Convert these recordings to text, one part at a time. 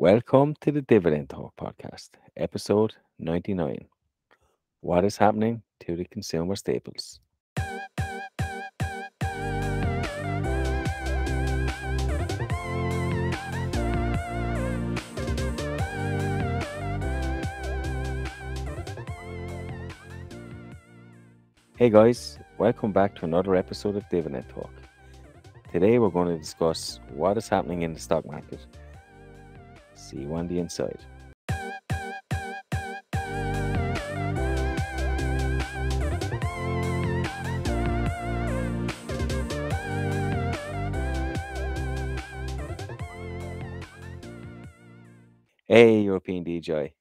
Welcome to the Dividend Talk podcast, episode 99. What is happening to the consumer staples? Hey guys, welcome back to another episode of Dividend Talk. Today we're going to discuss what is happening in the stock market. See you on the inside. Hey European DJ,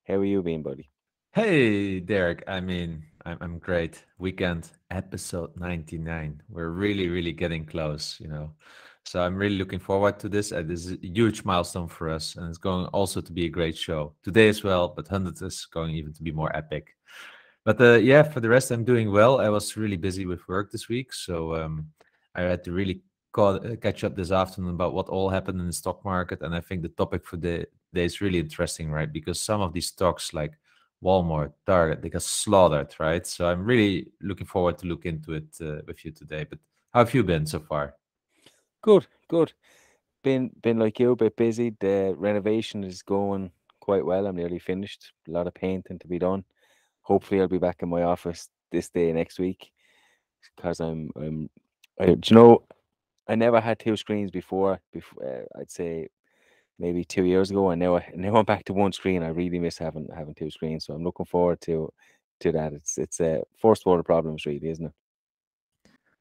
how are you been, buddy? Hey, Derek. I'm great. Weekend episode 99. We're really getting close. So I'm really looking forward to this. This is a huge milestone for us, and it's going also to be a great show today as well. But 100 is going even to be more epic. But yeah, for the rest, I'm doing well. I was really busy with work this week, so I had to really catch up this afternoon about what all happened in the stock market. And I think the topic for the day is really interesting, right? Because some of these stocks like Walmart, Target, they got slaughtered, right? So I'm really looking forward to look into it with you today. But how have you been so far? Good. Been like you, a bit busy. The renovation is going quite well. I'm nearly finished. A lot of painting to be done. Hopefully, I'll be back in my office this day next week because I never had two screens before. I'd say maybe 2 years ago, and now I'm back to one screen. I really miss having two screens, so I'm looking forward to that. It's a first world problems, really, isn't it?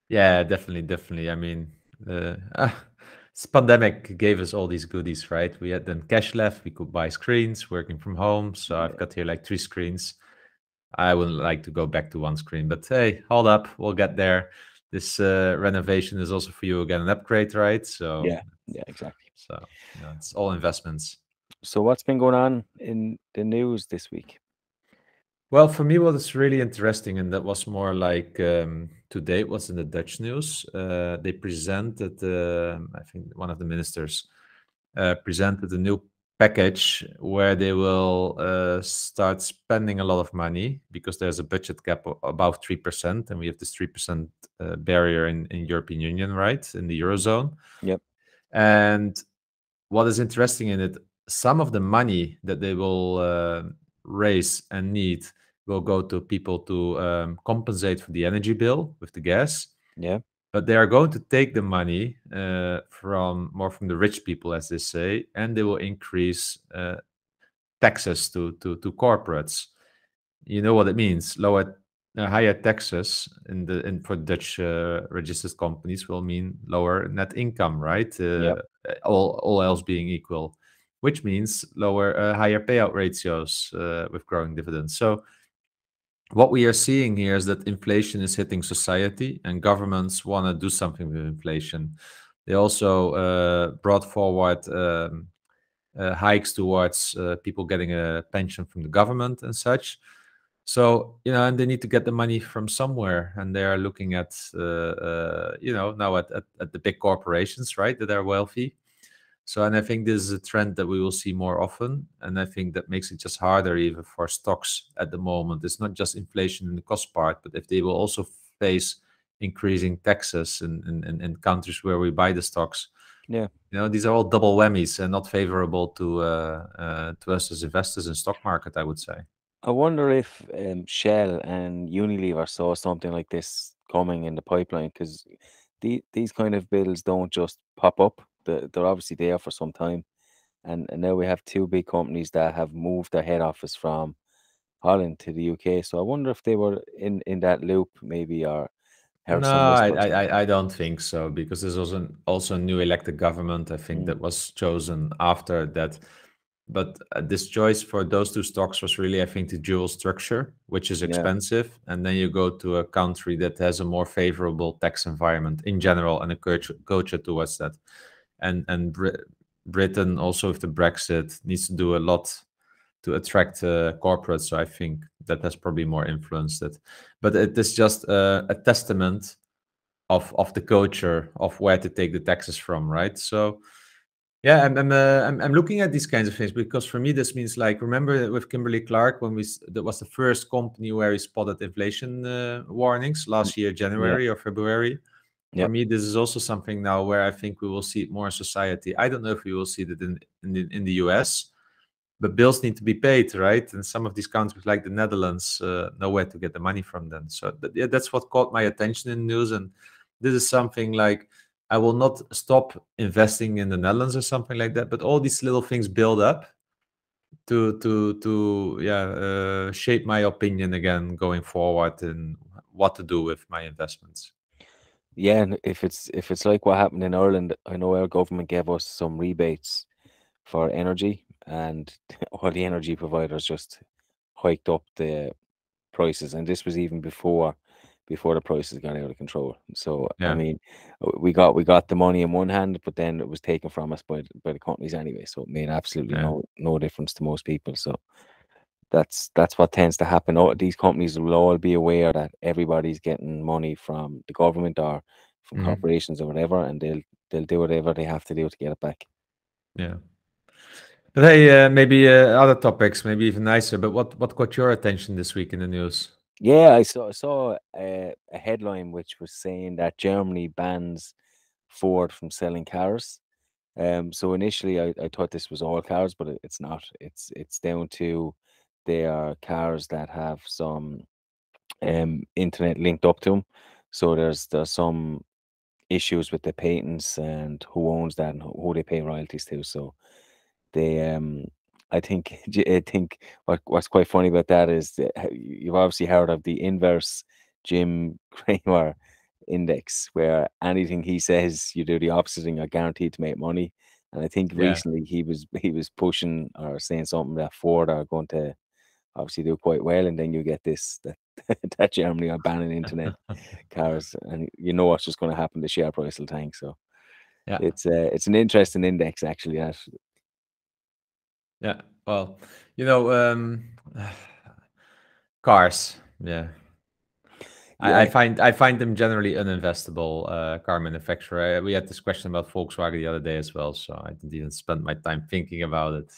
Yeah, definitely. I mean, this pandemic gave us all these goodies, right? We had then cash left. We could buy screens, working from home. So I've Yeah, got here like 3 screens. I wouldn't like to go back to one screen, but hey, hold up, we'll get there. This renovation is also for you again an upgrade, right? So, yeah, exactly. it's all investments. So what's been going on in the news this week? Well, for me, what is really interesting, and that was more like today, it was in the Dutch news. They presented, I think one of the ministers presented a new package where they will start spending a lot of money because there's a budget cap above 3%, and we have this 3% barrier in European Union, right, in the Eurozone. Yep. And what is interesting in it, some of the money that they will raise and need will go to people to compensate for the energy bill with the gas, Yeah. but they are going to take the money from the rich people, as they say, and they will increase taxes to corporates. You know what it means? Higher taxes in for Dutch registered companies will mean lower net income, right? Yep. All else being equal, which means higher payout ratios with growing dividends. So what we are seeing here is that inflation is hitting society, and governments want to do something with inflation. They also brought forward hikes towards people getting a pension from the government and such. So, and they need to get the money from somewhere, and they are looking at, now at the big corporations, right, that are wealthy. So, and I think this is a trend that we will see more often. And I think that makes it just harder even for stocks at the moment. It's not just inflation in the cost part, but if they will also face increasing taxes in countries where we buy the stocks, Yeah. these are all double whammies and not favorable to us as investors in stock market, I would say. I wonder if Shell and Unilever saw something like this coming in the pipeline because these kind of bills don't just pop up. They're obviously there for some time. And now we have two big companies that have moved their head office from Holland to the UK. So I wonder if they were in that loop maybe or heard No, some I, whispers. I I don't think so, because there's also a new elected government, I think, Mm, that was chosen after that. But this choice for those two stocks was really, I think, the dual structure, which is yeah, expensive, and then you go to a country that has a more favorable tax environment in general and a culture towards that. And Britain also with the Brexit needs to do a lot to attract corporates. So I think that has probably more influenced it. But it is just a testament of the culture of where to take the taxes from, right? So Yeah, I'm looking at these kinds of things because for me this means like remember with Kimberly Clark when that was the first company where we spotted inflation warnings Mm, last year yeah, January or February. For yeah, me, this is also something now where I think we will see it more in society. I don't know if we will see it in the US, but bills need to be paid, right? And some of these countries, like the Netherlands, know where to get the money from. Then, so yeah, that's what caught my attention in the news. And this is something like I will not stop investing in the Netherlands or something like that. But all these little things build up to yeah shape my opinion again going forward and what to do with my investments. yeah. And if it's like what happened in Ireland, I know our government gave us some rebates for energy, and all the energy providers just hiked up the prices, and this was even before the prices got out of control. So I Yeah, mean, we got the money in one hand, but then it was taken from us by the companies anyway. So it made absolutely yeah. no difference to most people. So that's what tends to happen. All these companies will all be aware that everybody's getting money from the government or from Mhm. corporations or whatever, and they'll do whatever they have to do to get it back. Yeah. But hey, maybe other topics, maybe even nicer. But what caught your attention this week in the news? Yeah, I saw a headline which was saying that Germany bans Ford from selling cars. So initially, I thought this was all cars, but it's not. It's down to their cars that have some internet linked up to them. So there's some issues with the patents and who owns that and who they pay royalties to. So they I think I think what's quite funny about that is that you've obviously heard of the inverse Jim Cramer index, where anything he says, you do the opposite and you're guaranteed to make money. And I think Yeah. recently he was pushing or saying something that Ford are going to obviously do quite well, and then you get this that that Germany are banning internet cars, and you know what's just going to happen. The share price will tank. So Yeah. it's an interesting index actually. That Yeah. Well, you know, cars. Yeah. I yeah. find I find them generally uninvestable car manufacturer. We had this question about Volkswagen the other day as well, so I didn't even spend my time thinking about it.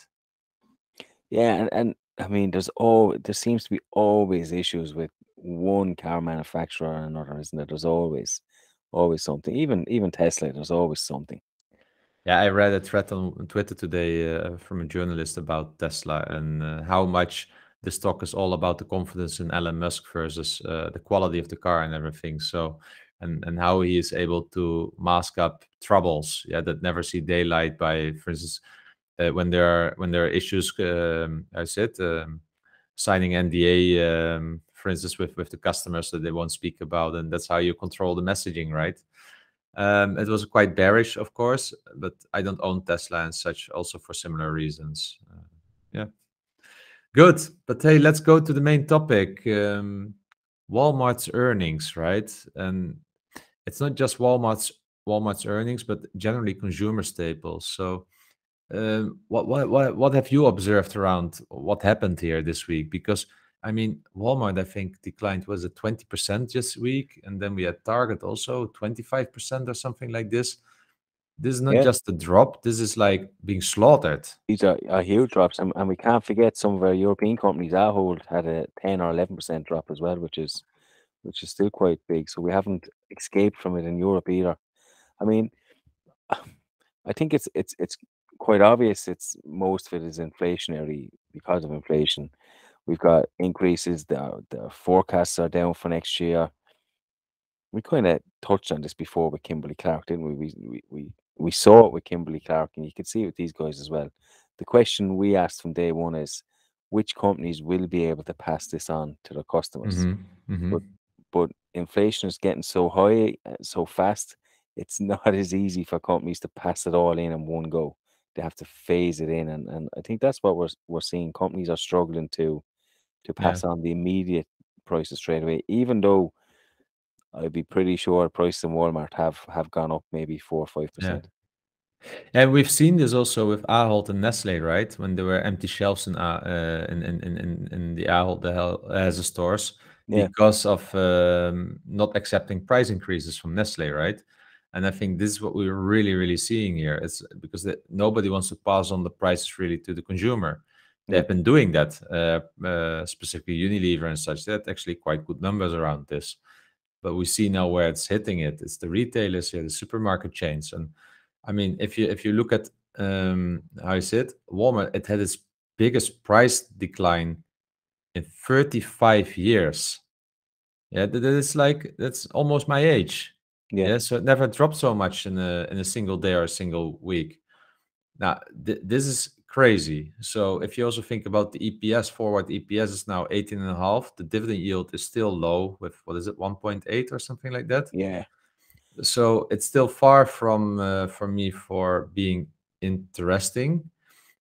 Yeah, and I mean, there seems to be always issues with one car manufacturer or another, isn't there? There's always something. Even Tesla, there's always something. Yeah, I read a thread on Twitter today from a journalist about Tesla and how much the stock is all about the confidence in Elon Musk versus the quality of the car and everything. So, and how he is able to mask up troubles, yeah, that never see daylight by, for instance, when there are issues, I said, signing NDA, for instance, with the customers that they won't speak about, and that's how you control the messaging, right? It was quite bearish, of course, but I don't own Tesla and such, also for similar reasons. Yeah, good. But hey, let's go to the main topic. Walmart's earnings, right? And it's not just Walmart's earnings, but generally consumer staples. So, what have you observed around what happened here this week? Because I mean, Walmart, I think, declined, was it 20% this week? And then we had Target also 25% or something like this. This is not Yeah, just a drop, this is like being slaughtered. these are huge drops, and we can't forget some of our European companies. Ahold had a 10 or 11% drop as well, which is still quite big. So we haven't escaped from it in Europe either. I mean, I think it's quite obvious. It's most of it is inflationary because of inflation. We've got increases. The forecasts are down for next year. We kind of touched on this before with Kimberly Clark, didn't we? We saw it with Kimberly Clark, and you can see it with these guys as well. The question we asked from day one is, which companies will be able to pass this on to their customers? Hmm. Hmm. But inflation is getting so high, so fast, it's not as easy for companies to pass it all in one go. They have to phase it in, and I think that's what we're seeing. Companies are struggling to Yeah, pass on the immediate prices straight away, even though I'd be pretty sure prices in Walmart have gone up maybe 4 or 5 yeah. percent. And we've seen this also with Ahold and Nestle, right? When there were empty shelves in the Ahold as stores Yeah, because of not accepting price increases from Nestle, right? And I think this is what we're really, really seeing here. It's because nobody wants to pass on the prices really to the consumer. They Yeah, have been doing that, specifically Unilever and such. They had actually quite good numbers around this. But we see now where it's hitting it. It's the retailers here, the supermarket chains. And I mean, if you look at how is it, Walmart, it had its biggest price decline in 35 years. Yeah, that is like that's almost my age. yeah, Yeah, so it never dropped so much in a single day or a single week. Now, this is crazy. So if you also think about the EPS, forward EPS is now 18.5. The dividend yield is still low with, what is it, 1.8 or something like that. yeah, So it's still far from me for being interesting.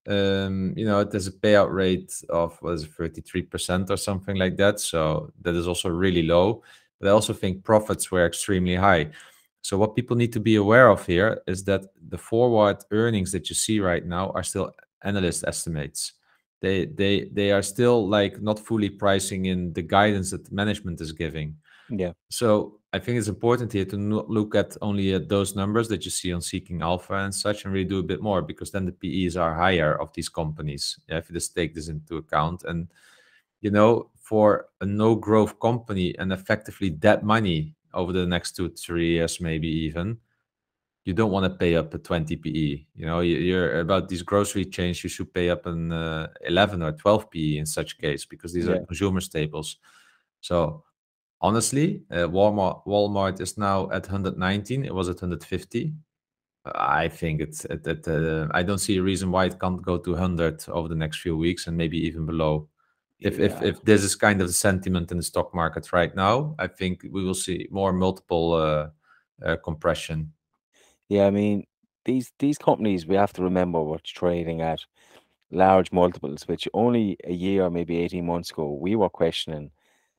It has a payout rate of, what is it, 33% or something like that. So that is also really low. But I also think profits were extremely high. So what people need to be aware of here is that the forward earnings that you see right now are still analyst estimates. They are still like not fully pricing in the guidance that management is giving. yeah, So I think it's important here to not look at only at those numbers that you see on Seeking Alpha and such, and really do a bit more, because then the PEs are higher of these companies. Yeah, if you just take this into account, and for a no growth company and effectively dead money over the next 2 3 years, maybe even, you don't want to pay up a 20 PE. You're about these grocery chains, you should pay up an 11 or 12 PE in such case, because these are yeah, consumer staples. So honestly, Walmart is now at 119. It was at 150. I think I don't see a reason why it can't go to 100 over the next few weeks, and maybe even below. yeah, If this is kind of the sentiment in the stock market right now, I think we will see more multiple compression. yeah. I mean, these companies, we have to remember, were trading at large multiples, which only a year, maybe 18 months ago, we were questioning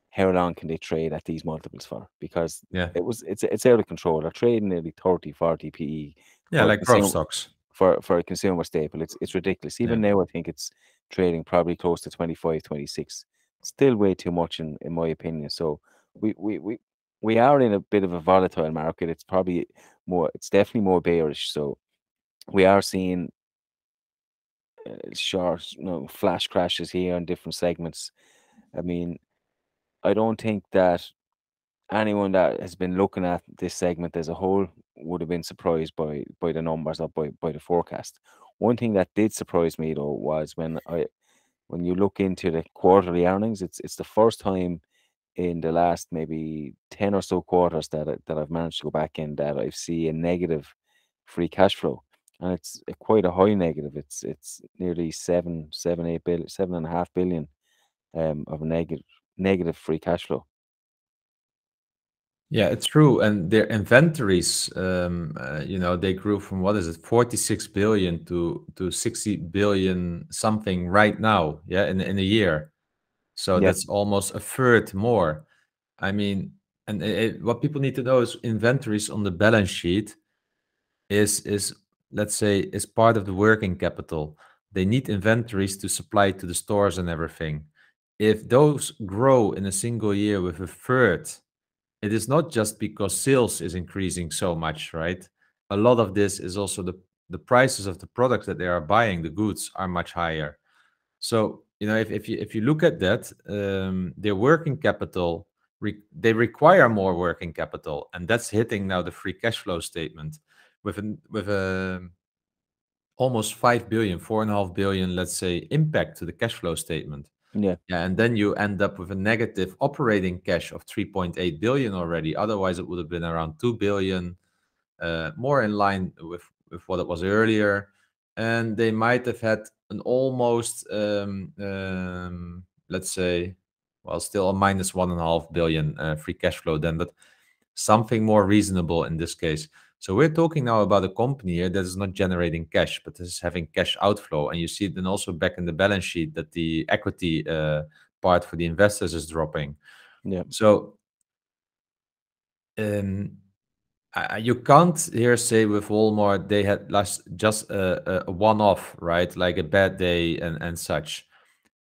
how long can they trade at these multiples for? Because Yeah, it's out of control. They're trading nearly 30, 40 PE yeah, for a like growth consumer stocks. for a consumer staple. It's ridiculous. Yeah. Even now, I think it's trading probably close to 25, 26. Still way too much in my opinion. So we we we we are in a bit of a volatile market. It's definitely more bearish. So we are seeing short, flash crashes here on different segments. I mean, I don't think that anyone that has been looking at this segment as a whole would have been surprised by the numbers or by the forecast. One thing that did surprise me though was when you look into the quarterly earnings, it's the first time in the last maybe 10 or so quarters that I've managed to go back in that I see a negative free cash flow. And it's quite a high negative. It's nearly 7, 8 billion, 7.5 billion of negative free cash flow. Yeah, it's true. And their inventories, they grew from, what is it, 46 billion to 60 billion something right now, yeah, in a year. So Yeah, that's almost a third more. I mean, and what people need to know is inventories on the balance sheet is let's say is part of the working capital. They need inventories to supply to the stores and everything. If those grow in a single year with a third, it is not just because sales is increasing so much, right? A lot of this is also the prices of the products that they are buying, the goods are much higher. So if you look at that, their working capital, they require more working capital, and that's hitting now the free cash flow statement with a almost 5 billion, 4.5 billion, let's say, impact to the cash flow statement. yeah, Yeah, and then you end up with a negative operating cash of 3.8 billion already. Otherwise, it would have been around 2 billion, more in line with what it was earlier. And they might have had an almost, let's say, well, still a minus 1.5 billion free cash flow then, but something more reasonable in this case. So we're talking now about a company here that is not generating cash, but is having cash outflow. And you see it then also back in the balance sheet that the equity part for the investors is dropping. yeah, So um, you can't here say with Walmart they had last just a one-off, right? Like a bad day and such.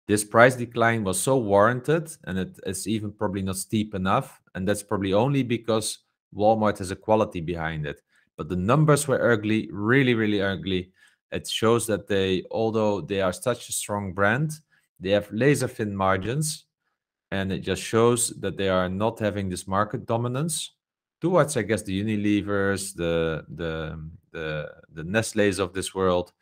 This price decline was so warranted, and it is even probably not steep enough, and that's probably only because Walmart has a quality behind it. but the numbers were ugly, really, really ugly. It shows that they, although they are such a strong brand, they have laser thin margins, and it just shows that they are not having this market dominance towards, I guess, the Unilevers, the Nestle's of this world,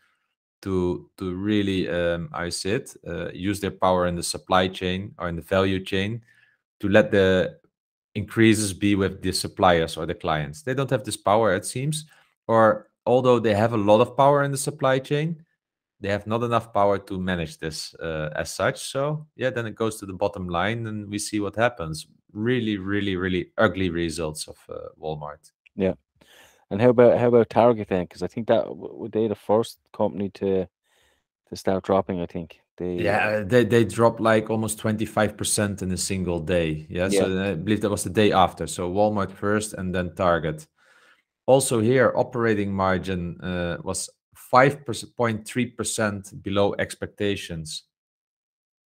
to really, I said, use their power in the supply chain or in the value chain to let the increases be with the suppliers or the clients. They don't have this power, it seems, or although they have a lot of power in the supply chain, they have not enough power to manage this as such. So yeah, then it goes to the bottom line, and we see what happens. Really, really, really ugly results of Walmart. Yeah. And how about Target then? Because I think that were they the first company to start dropping? I think they Yeah, they dropped like almost 25% in a single day. Yeah, yeah, so I believe that was the day after. So Walmart first and then Target. Also here, operating margin was 5.3% below expectations.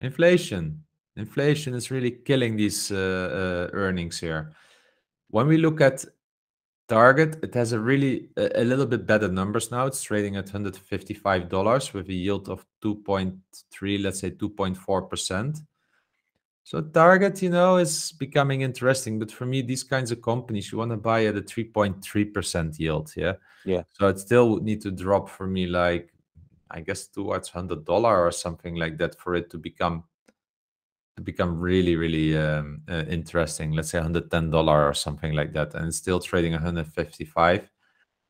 Inflation. Inflation is really killing these earnings here. When we look at Target, it has a little bit better numbers now. It's trading at $155 with a yield of 2.3, let's say 2.4%. So Target, is becoming interesting. But for me, these kinds of companies, you want to buy at a 3.3% yield. Yeah. yeah, So it still would need to drop for me, like, I guess towards $100 or something like that for it to become really, really interesting. Let's say $110 or something like that, and it's still trading 155.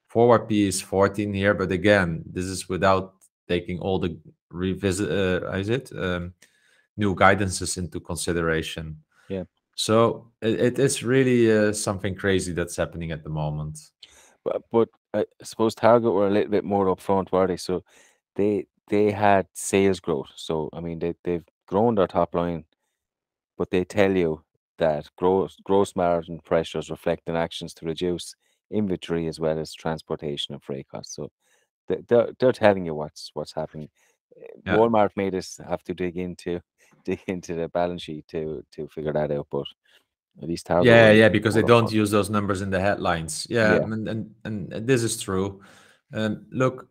Forward P is 14 here, but again, this is without taking all the revisit, is it new guidances into consideration. yeah. So it is really something crazy that's happening at the moment. But I suppose Target were a little bit more upfront, were they? So they had sales growth. So I mean they've grown their top line, but they tell you that gross margin pressures reflecting actions to reduce inventory as well as transportation and freight costs. So they're telling you what's happening. Yeah. Walmart made us have to dig into dig into the balance sheet to figure that out, but at least Target were Yeah, a little yeah, bit because they more don't upfront. use those numbers in the headlines. Yeah, Yeah, and this is true. Look,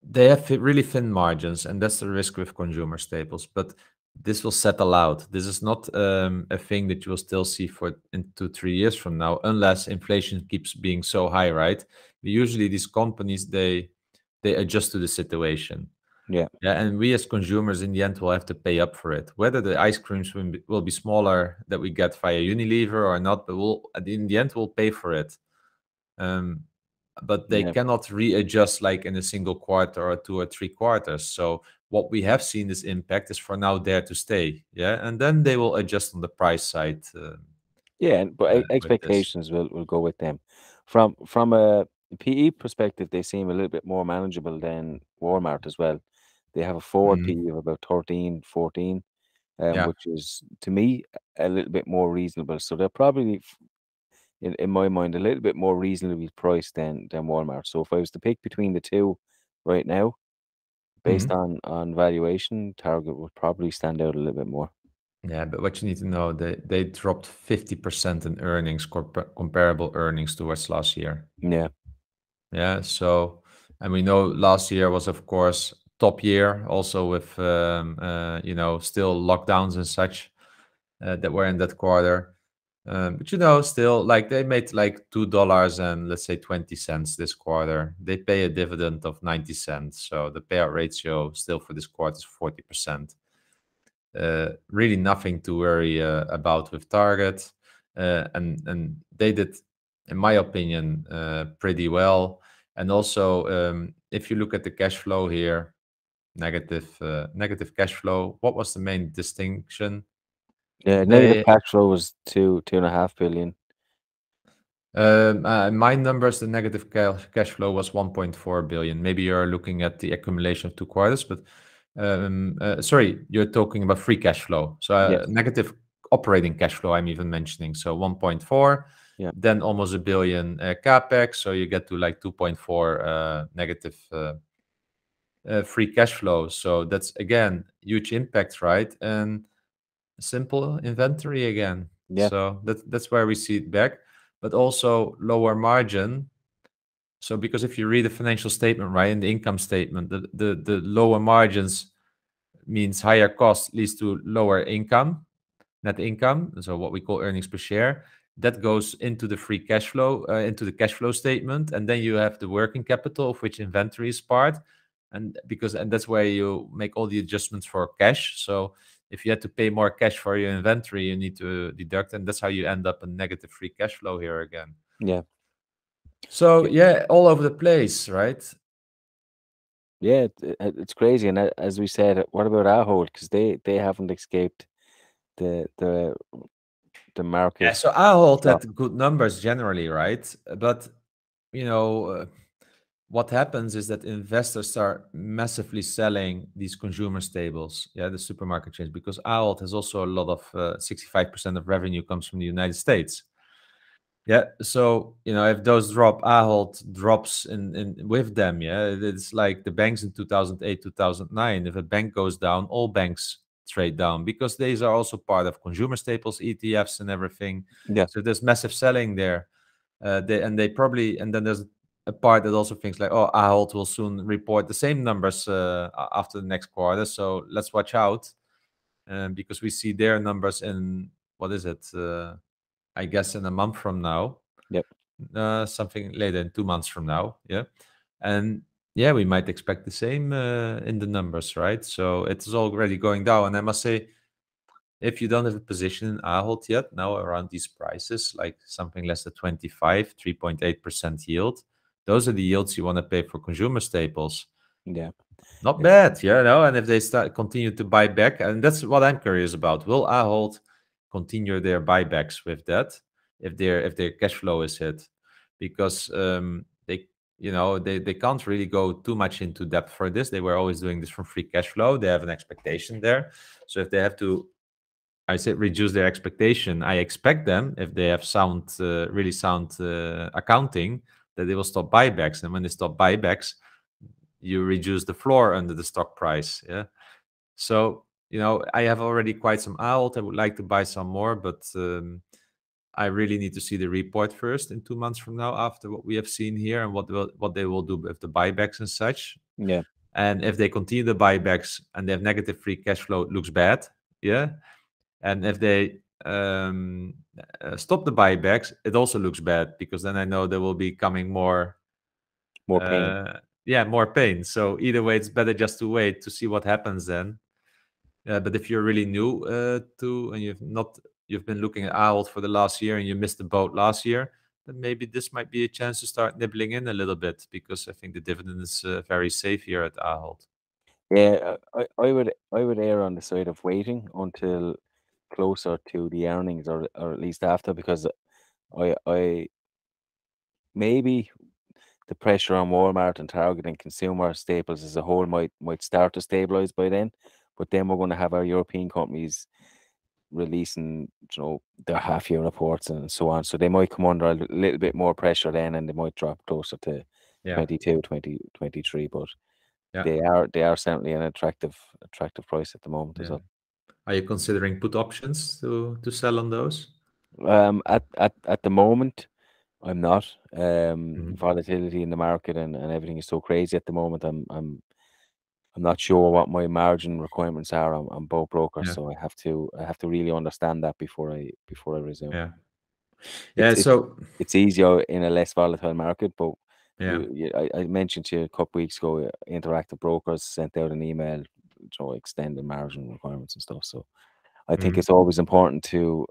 they have really thin margins, and that's the risk with consumer staples. But this will settle out. This is not a thing that you will still see for in 2, 3 years from now, unless inflation keeps being so high, right? Usually, these companies they adjust to the situation. yeah, Yeah, and we as consumers in the end will have to pay up for it. Whether the ice creams will be smaller that we get via Unilever or not, but in the end we'll pay for it. Um, but they yeah. cannot readjust like in a single quarter or 2 or 3 quarters. So what we have seen this impact is for now there to stay. Yeah, and then they will adjust on the price side Yeah, but with this. expectations will go with them. From a PE perspective, they seem a little bit more manageable than Walmart as well. They have a forward Mhm. PE of about 13, 14, Yeah. which is to me a little bit more reasonable. So they're probably in my mind a little bit more reasonably priced than Walmart. So if I was to pick between the two right now, based Mhm. on valuation, Target would probably stand out a little bit more. Yeah, but what you need to know, they dropped 50% in earnings, comparable earnings towards last year. Yeah, Yeah, so and we know last year was of course top year, also with still lockdowns and such that were in that quarter. But still like they made like $2 and let's say 20 cents this quarter. They pay a dividend of 90 cents, so the payout ratio still for this quarter is 40%. Really nothing to worry about with Target, and they did, in my opinion, pretty well. And also, if you look at the cash flow here, negative cash flow. What was the main distinction? yeah. Negative They cash flow was 2.5 billion. My numbers, the negative cash flow was 1.4 billion. Maybe you're looking at the accumulation of 2 quarters, but sorry, you're talking about free cash flow. So Yes. negative operating cash flow, I'm even mentioning. So 1.4, Yeah. then almost a billion capex. So you get to like 2.4 negative free cash flow. So that's again huge impact, right? And simple inventory again. Yeah. So that's where we see it back, but also lower margin. So because if you read the financial statement, right, in the income statement, the lower margins means higher cost leads to lower income, net income, so what we call earnings per share. That goes into the free cash flow, into the cash flow statement, and then you have the working capital, of which inventory is part, and that's where you make all the adjustments for cash. So if you had to pay more cash for your inventory, you need to deduct, and that's how you end up a negative free cash flow here again. Yeah. So Yeah. yeah, all over the place, right? Yeah, it's crazy. And as we said, what about Ahold? Because they haven't escaped the the the Yeah, market so Ahold shock. had good numbers generally, right? But you know, what happens is that investors start massively selling these consumer staples, yeah, the supermarket chains, because Ahold has also a lot of 65% of revenue comes from the United States. Yeah, so if those drop, Ahold drops in with them. Yeah, it's like the banks in 2008, 2009. If a bank goes down, all banks trade down because these are also part of consumer staples, ETFs, and everything. Yeah, So there's massive selling there. They probably, and then there's a part that also thinks like, oh, Ahold will soon report the same numbers after the next quarter. So let's watch out because we see their numbers in what is it? I guess in a month from now, yep, something later in 2 months from now. Yeah. And yeah, we might expect the same in the numbers, right? So it's already going down. And I must say, if you don't have a position in Ahold yet, now around these prices, like something less than 25, 3.8% yield, those are the yields you want to pay for consumer staples. yeah, Not it's bad, and if they start continue to buy back, and that's what I'm curious about. Will Ahold continue their buybacks with that if their cash flow is hit? Because they can't really go too much into depth for this. They were always doing this from free cash flow. They have an expectation there. So if they have to, I said, reduce their expectation, I expect them, if they have really sound accounting, that they will stop buybacks. And when they stop buybacks, you reduce the floor under the stock price. Yeah. So, I have already quite some out. I would like to buy some more, but I really need to see the report first in 2 months from now, after what we have seen here and what they will do with the buybacks and such. yeah, And if they continue the buybacks and they have negative free cash flow, it looks bad. Yeah. And if they stop the buybacks, it also looks bad because then I know there will be coming more, more pain. more pain. So either way, it's better just to wait to see what happens then. But if you're really new and you've been looking at Ahold for the last year and you missed the boat last year, then maybe this might be a chance to start nibbling in a little bit because I think the dividend is very safe here at Ahold. Yeah, I would err on the side of waiting until closer to the earnings, or at least after, because I maybe the pressure on Walmart and Target and consumer staples as a whole might start to stabilize by then. But then we're going to have our European companies releasing, their half year reports and so on. So they might come under a little bit more pressure then, and they might drop closer to Yeah, 22, 2023. But yeah, they are certainly an attractive price at the moment as yeah. well. Are you considering put options to sell on those? At the moment, I'm not. Mhm. Volatility in the market and everything is so crazy at the moment. I'm not sure what my margin requirements are on both brokers, Yeah, so I have to really understand that before I resume. yeah, yeah. It's it's So it's easier in a less volatile market, but yeah, I mentioned to you a couple weeks ago, Interactive Brokers sent out an email, extending margin requirements and stuff. So I think mhm, it's always important to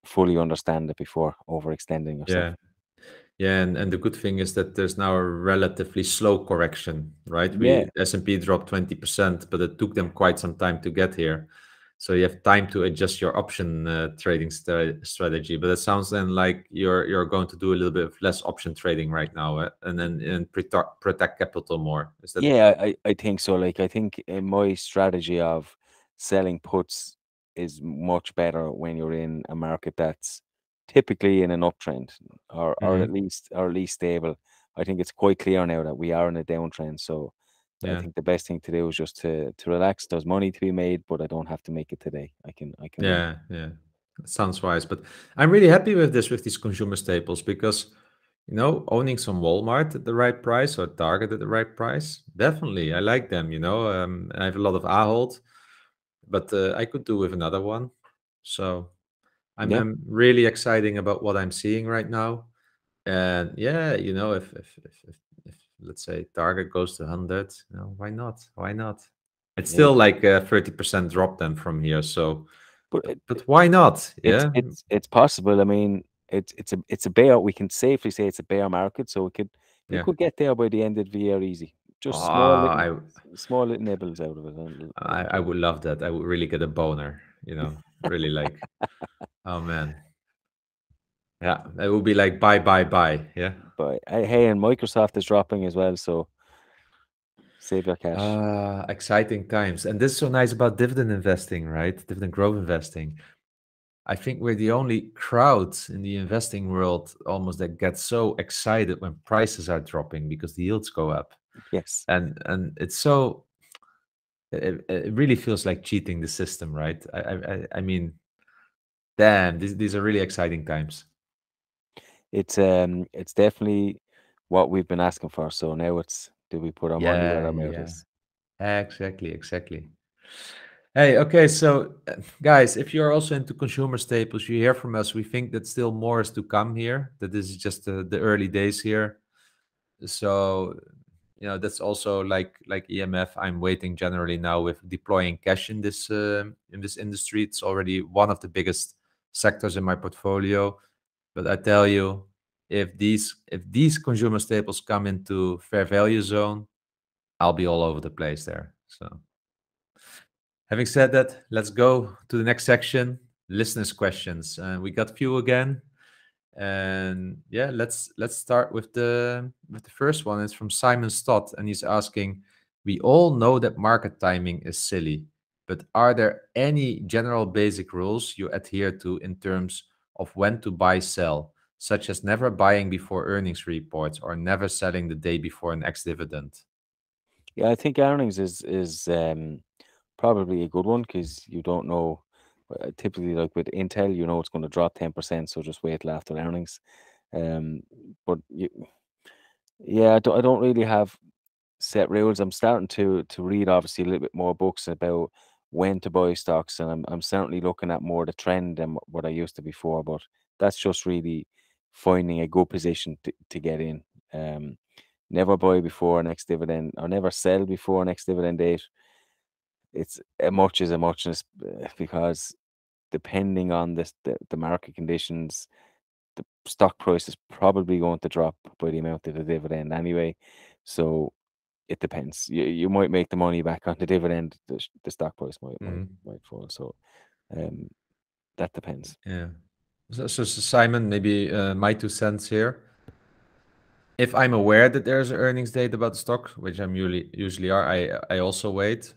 fully understand it before overextending yourself. yeah. Yeah, and the good thing is that there's now a relatively slow correction, right? Yeah, S&P dropped 20%, but it took them quite some time to get here. So you have time to adjust your option trading strategy. But it sounds then like you're going to do a little bit of less option trading right now, and then protect capital more. Is that? yeah, I think so. Like, I think in my strategy of selling puts is much better when you're in a market that's typically in an uptrend, Mhm. or at least stable. I think it's quite clear now that we are in a downtrend. So I Yeah. think the best thing to do is just to relax. There's money to be made, but I don't have to make it today. I can wait. Yeah, yeah. Sounds wise. But I'm really happy with these consumer staples because, owning some Walmart at the right price or Target at the right price. Definitely, I like them. I have a lot of Ahold, but I could do with another one. So Yeah, I'm really exciting about what I'm seeing right now. And yeah, if let's say Target goes to 100, why not? Why not? It's it, still like a 30% drop then from here. So, but but why not? it's Yeah, it's possible. I mean, it's a bear. We can safely say it's a bear market, so it yeah. could get there by the end of the year easy. Just Ah, small little nibbles out of it, and I it'll I do. would love that. I would really get a boner. Really like. Oh man, yeah. It would be like buy, buy, buy. Yeah. But hey, and Microsoft is dropping as well, so save your cash. Exciting times. And this is so nice about dividend investing, right? Dividend growth investing. I think we're the only crowd in the investing world almost that gets so excited when prices are dropping because the yields go up. Yes, And it's so it really feels like cheating the system, right? I mean, damn, these are really exciting times. it's definitely what we've been asking for. So now it's, do we put our money where Yeah, our mouth yeah. is? Exactly, exactly. Hey, okay, so guys, if you're also into consumer staples, you hear from us. We think that still more is to come here. That this is just the early days here. So, that's also like EMF. I'm waiting generally now with deploying cash in this industry. It's already one of the biggest sectors in my portfolio. But I tell you, if these consumer staples come into fair value zone, I'll be all over the place there. So. Having said that, let's go to the next section, listeners' questions. We got few again, and yeah, let's start with the first one. It's from Simon Stott, and he's asking: We all know that market timing is silly, but are there any general basic rules you adhere to in terms of when to buy, sell, such as never buying before earnings reports or never selling the day before an ex-dividend? Yeah, I think earnings is probably a good one because you don't know. Typically, like with Intel, you know it's going to drop 10%, so just wait till after earnings. Um, but yeah, I don't really have set rules. I'm starting to read obviously a little bit more books about when to buy stocks, and I'm certainly looking at more the trend than what I used to before. But that's just really finding a good position to get in. Um, Never buy before next dividend, or never sell before next dividend date. It's a much is a muchness because depending on the market conditions, the stock price is probably going to drop by the amount of the dividend anyway. So it depends. You might make the money back on the dividend. The stock price Mhm. might fall. So um, that depends. Yeah. So Simon, maybe my 2 cents here. If I'm aware that there's an earnings date about the stock, which I'm usually are, I also wait.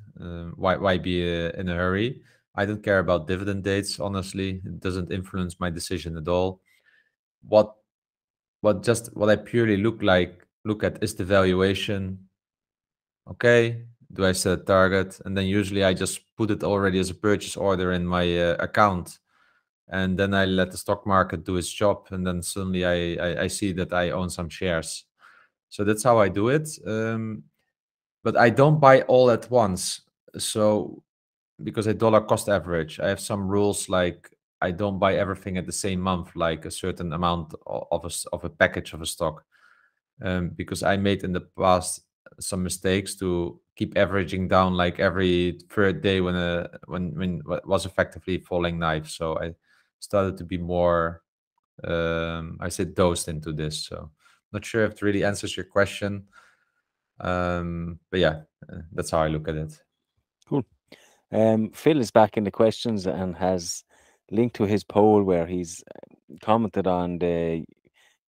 Why be in a hurry? I don't care about dividend dates. Honestly, it doesn't influence my decision at all. What what I purely look at is the valuation. Okay, do I set a target? And then usually I just put it already as a purchase order in my account, and then I let the stock market do its job, and then suddenly I see that I own some shares. So that's how I do it. But I don't buy all at once. So because I dollar cost average, I have some rules like I don't buy everything at the same month, like a certain amount of a package of a stock. Because I made in the past some mistakes to keep averaging down like every third day when what was effectively falling knife. So I started to be more I said dosed into this. So not sure if it really answers your question. But yeah, that's how I look at it. Cool. Phil is back in the questions and has linked to his poll where he's commented on the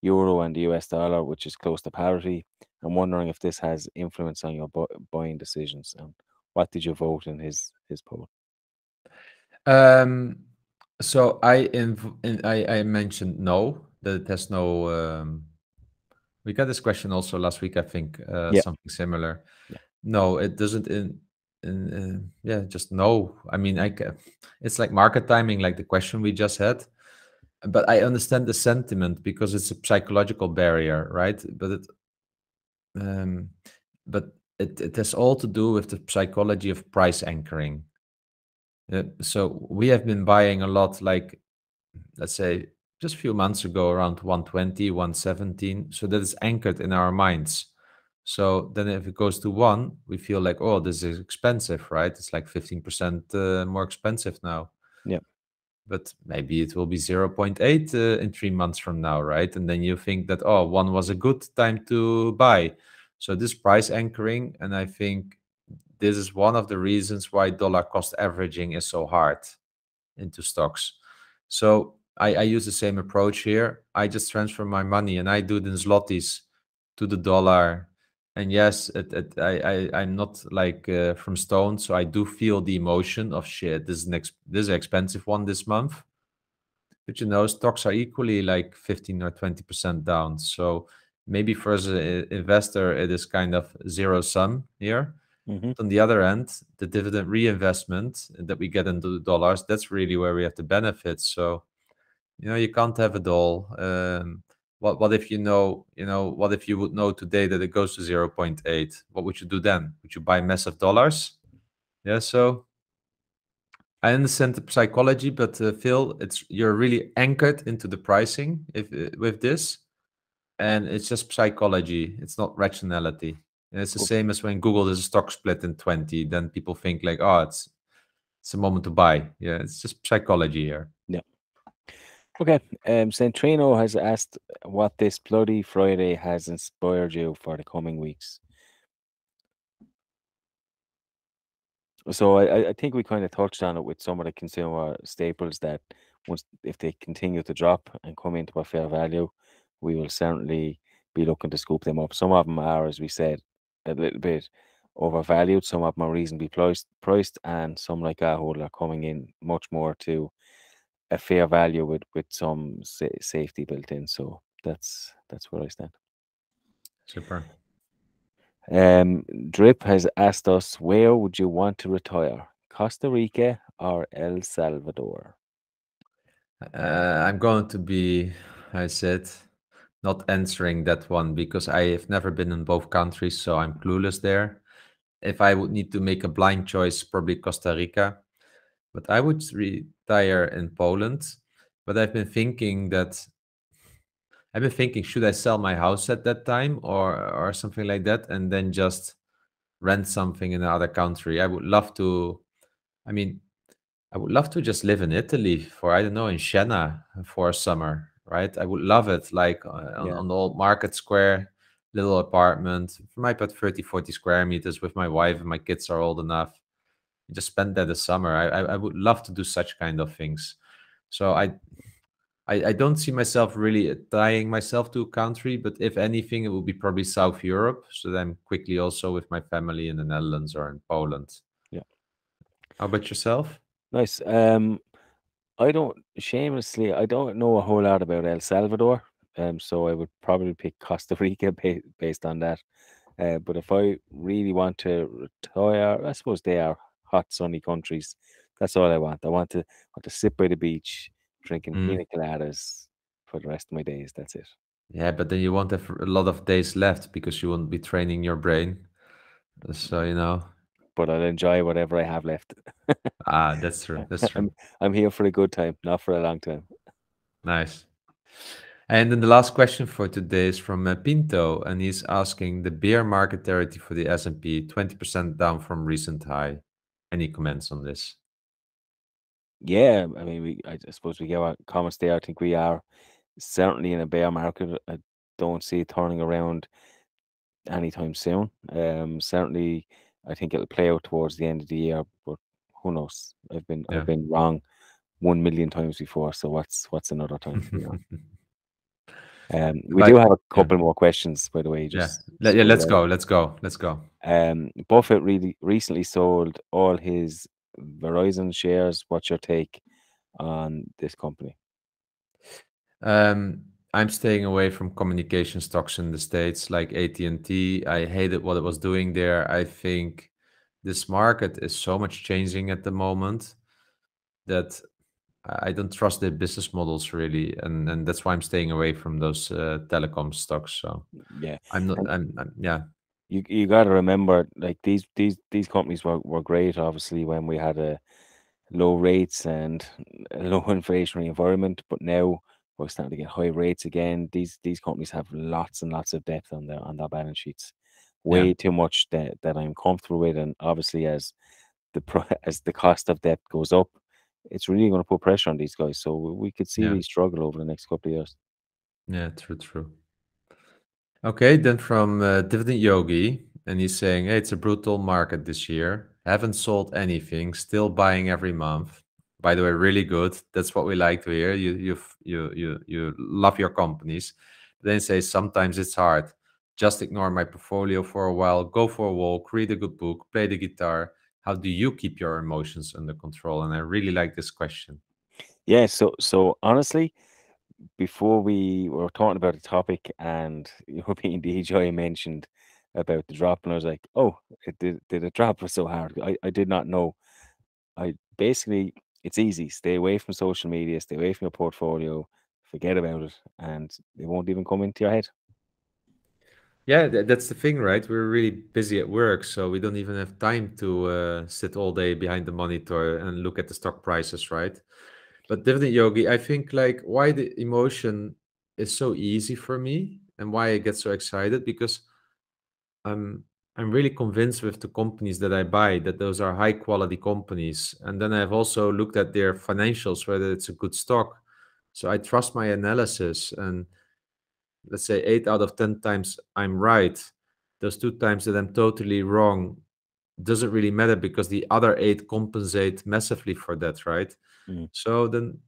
euro and the US dollar, which is close to parity. I'm wondering if this has influence on your buying decisions. And what did you vote in his poll? Um, so I mentioned no, that it has no. We got this question also last week, I think, Yeah, something similar. yeah, No, it doesn't. Yeah, just no. I mean, it's like market timing, like the question we just had. but I understand the sentiment because it's a psychological barrier, right? Um, but it has all to do with the psychology of price anchoring. So we have been buying a lot, like let's say just a few months ago, around 120, 117. So that is anchored in our minds. So then if it goes to one, we feel like, oh, this is expensive, right? It's like 15% more expensive now. Yeah. But maybe it will be zero point 0.8 in 3 months from now, right? And then you think that, oh, one was a good time to buy. So this price anchoring, and I think this is one of the reasons why dollar cost averaging is so hard into stocks. So I use the same approach here. I just transfer my money and I do it in zlotys to the dollar. And yes, I'm not like from stone, so I do feel the emotion of shit. This is an expensive one this month, but stocks are equally like 15 or 20% down. So maybe for as an investor, it is kind of zero sum here. Hmm. On the other end, the dividend reinvestment that we get into the dollars, that's really where we have the benefits. So, you can't have it all. What if what if you would know today that it goes to zero point 0.8? What would you do then? Would you buy massive dollars? Yeah, so I understand the psychology, but Phil, you're really anchored into the pricing if with this, and it's just psychology. It's not rationality. And it's the same as when Google does a stock split in 20, then people think like, oh, it's a moment to buy. Yeah, it's just psychology here. Yeah. Okay. Centrino has asked what this bloody Friday has inspired you for the coming weeks. So I think we kind of touched on it with some of the consumer staples that once if they continue to drop and come into a fair value, we will certainly be looking to scoop them up. Some of them are, as we said, a little bit overvalued. Some of them are reasonably priced, and some like Ahold are coming in much more to a fair value with some safety built in. So that's where I stand. Super. Drip has asked us, where would you want to retire? Costa Rica or El Salvador? I'm going to be, I said, not answering that one because I have never been in both countries, so I'm clueless there. If I would need to make a blind choice, probably Costa Rica, but I would retire in Poland. But I've been thinking, should I sell my house at that time or something like that, and then just rent something in another country? I would love to. I mean, I would love to just live in Italy for, I don't know, in Siena for a summer, right? I would love it, like Yeah, on the old market square, little apartment. For my about 30, 40 square meters with my wife and my kids are old enough. Just spend that the summer. I would love to do such kind of things. So I don't see myself really tying myself to a country, but if anything, it will be probably South Europe. So then quickly also with my family in the Netherlands or in Poland. yeah. How about yourself? Nice. I don't know a whole lot about El Salvador. So I would probably pick Costa Rica based on that. But if I really want to retire, I suppose they are hot, sunny countries. That's all I want. I want to sit by the beach, drinking Mm. pina coladas for the rest of my days. That's it. Yeah, but then you won't have a lot of days left because you won't be training your brain. So, But I'll enjoy whatever I have left. that's true. That's true. I'm here for a good time, not for a long time. Nice. And then the last question for today is from Pinto, and he's asking the bear market territory for the S&P 20% down from recent high. Any comments on this? Yeah, I mean, I suppose we get our comments there. I think we are certainly in a bear market. I don't see it turning around anytime soon. Certainly, I think it'll play out towards the end of the year, but who knows? I've Yeah. been wrong 1 million times before. So what's another time? We do But have a yeah, couple more questions, by the way. yeah, Just yeah. scroll Let's down. go. Let's go. Let's go. Buffett really recently sold all his Verizon shares. What's your take on this company? Um, I'm staying away from communication stocks in the States like AT&T. I hated what it was doing there. I think this market is so much changing at the moment that I don't trust their business models really, and that's why I'm staying away from those telecom stocks. So Yeah, I'm not. and Yeah, you got to remember, like these companies were great, obviously, when we had a low rates and a low inflationary environment. But now we're starting to get high rates again. These companies have lots and lots of debt on their balance sheets, yeah, way too much that I'm comfortable with. And obviously, as as the cost of debt goes up, it's really going to put pressure on these guys. So we could see yeah, these struggle over the next couple of years. yeah. True, true. Okay, then from Dividend Yogi, and he's saying, "Hey, it's a brutal market this year. Haven't sold anything, still buying every month. By the way, really good. That's what we like to hear. You love your companies. Then he says sometimes it's hard. Just ignore my portfolio for a while. Go for a walk. Read a good book. Play the guitar. How do you keep your emotions under control?" And I really like this question. Yeah. So honestly, before we were talking about the topic and European DJ mentioned about the drop, and I was like, oh, did it drop was so hard? I did not know. I basically, it's easy. Stay away from social media, stay away from your portfolio, forget about it, and it won't even come into your head. Yeah, that's the thing, right? We're really busy at work, so we don't even have time to sit all day behind the monitor and look at the stock prices, right? But Dividend Yogi, I think like why the emotion is so easy for me and why I get so excited because I'm really convinced with the companies that I buy that those are high quality companies, and then I've also looked at their financials whether it's a good stock. So I trust my analysis, and let's say 8 out of 10 times I'm right. Those 2 times that I'm totally wrong doesn't really matter because the other eight compensate massively for that, right? Mm, So then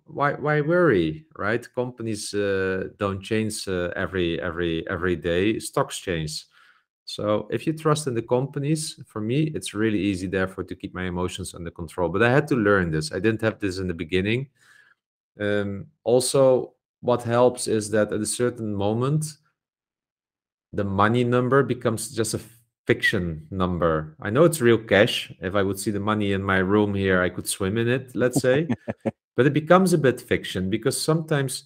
why worry, right? Companies don't change every day. Stocks change. So if you trust in the companies, for me, it's really easy, therefore, to keep my emotions under control. But I had to learn this. I didn't have this in the beginning. Also, what helps is that at a certain moment, the money number becomes just a fiction number. I know it's real cash. If I would see the money in my room here, I could swim in it, let's say. But it becomes a bit fiction because sometimes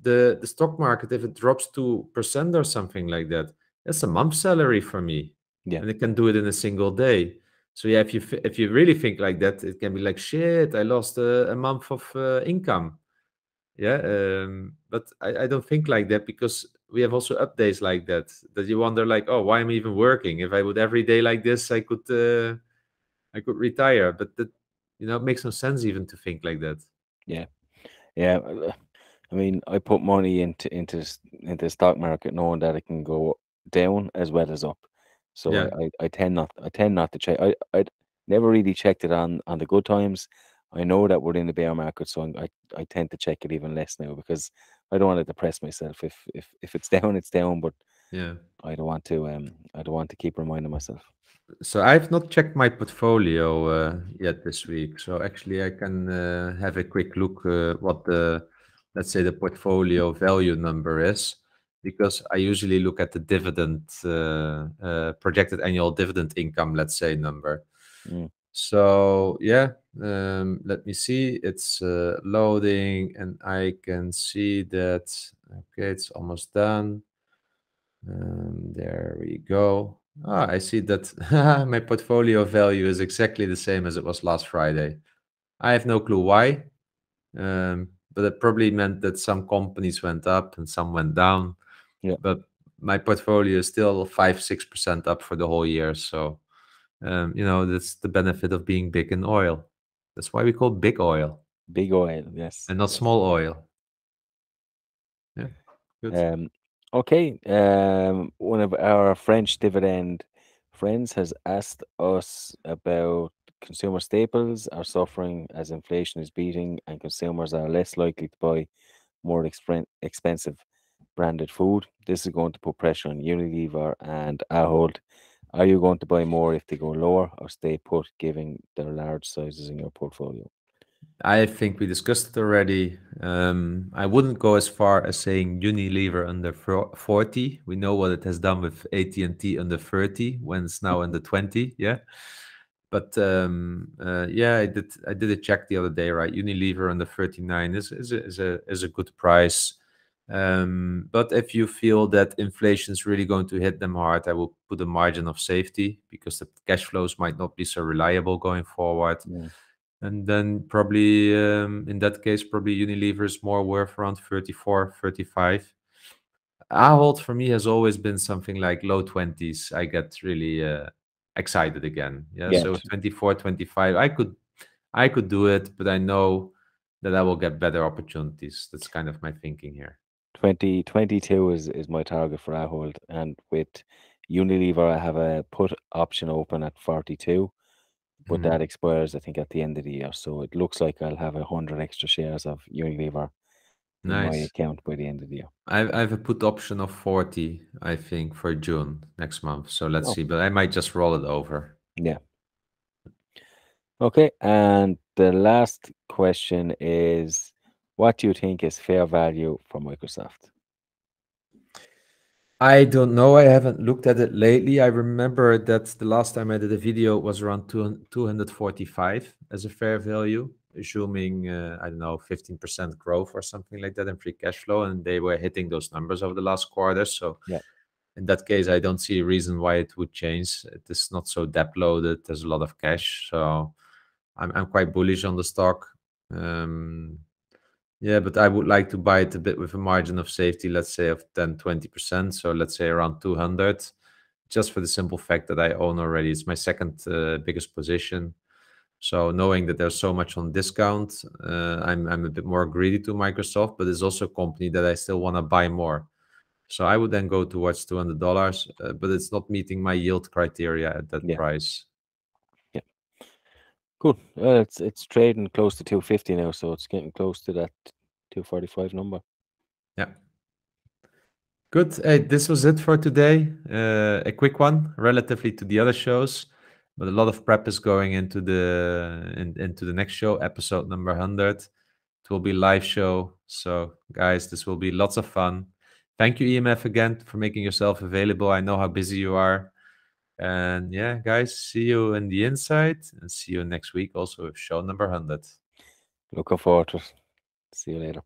the stock market, if it drops 2% or something like that, that's a month's salary for me. yeah, And it can do it in a single day. So yeah, if you really think like that, it can be like shit. I lost a month of income. Yeah, but I don't think like that because we have also up days like that that you wonder like, oh, why am I even working? If I would every day like this, I could retire. But that it makes no sense even to think like that. yeah, yeah. I mean, I put money into the stock market knowing that it can go down as well as up. So Yeah, I tend not to check. I never really checked it on the good times. I know that we're in the bear market, so I tend to check it even less now because I don't want to depress myself. If it's down, it's down. But yeah. I don't want to keep reminding myself. So I've not checked my portfolio yet this week. So actually, I can have a quick look what let's say the portfolio value number is, because I usually look at the dividend projected annual dividend income, let's say number. Mm, So yeah, let me see. It's loading, and I can see that. Okay, it's almost done. There we go. Ah, I see that my portfolio value is exactly the same as it was last Friday. I have no clue why, but it probably meant that some companies went up and some went down. yeah, But my portfolio is still 5-6% up for the whole year. So, that's the benefit of being big in oil. That's why we call big oil big oil. Yes, and not yes. small oil. Yeah, good. Um, okay. One of our French dividend friends has asked us about consumer staples are suffering as inflation is beating, and consumers are less likely to buy more expensive branded food. This is going to put pressure on Unilever and Ahold. Are you going to buy more if they go lower or stay put, given their large sizes in your portfolio? I think we discussed it already. I wouldn't go as far as saying Unilever under 40. We know what it has done with AT&T under 30 when it's now under 20. Yeah. But yeah, I did a check the other day, right? Unilever under 39 is a good price. But if you feel that inflation is really going to hit them hard, I will put a margin of safety because the cash flows might not be so reliable going forward. Mm. And then probably in that case, probably Unilever is more worth around 34, 35. Ahold for me has always been something like low 20s. I get really excited again. Yeah, Yeah, so 24, 25. I could do it, but I know that I will get better opportunities. That's kind of my thinking here. 2022 is my target for Ahold, and with Unilever, I have a put option open at 42, but Mhm. that expires, I think, at the end of the year. So it looks like I'll have 100 extra shares of Unilever in my Nice. account by the end of the year. I have a put option of 40, I think, for June next month. So let's Oh, see, but I might just roll it over. yeah. Okay, and the last question is, what do you think is fair value for Microsoft? I don't know. I haven't looked at it lately. I remember that the last time I did a video was around 245 as a fair value, assuming, I don't know, 15% growth or something like that in free cash flow. And they were hitting those numbers over the last quarter. So Yeah, in that case, I don't see a reason why it would change. It is not so debt loaded. There's a lot of cash. So I'm quite bullish on the stock. Um, yeah, but I would like to buy it a bit with a margin of safety, let's say of 10, 20%. So let's say around 200, just for the simple fact that I own already. It's my second biggest position. So knowing that there's so much on discount, I'm a bit more greedy to Microsoft, but it's also a company that I still want to buy more. So I would then go towards $200, but it's not meeting my yield criteria at that yeah, price. yeah. Cool. It's trading close to 250 now, so it's getting close to that 245 number. Yeah. Good. Hey, this was it for today. A quick one, relatively to the other shows, but a lot of prep is going into the next show, episode number 100. It will be live show. So, guys, this will be lots of fun. Thank you, EMF, again for making yourself available. I know how busy you are. And yeah, guys, see you in the inside and see you next week also with show number 100. Looking forward to it. See you later.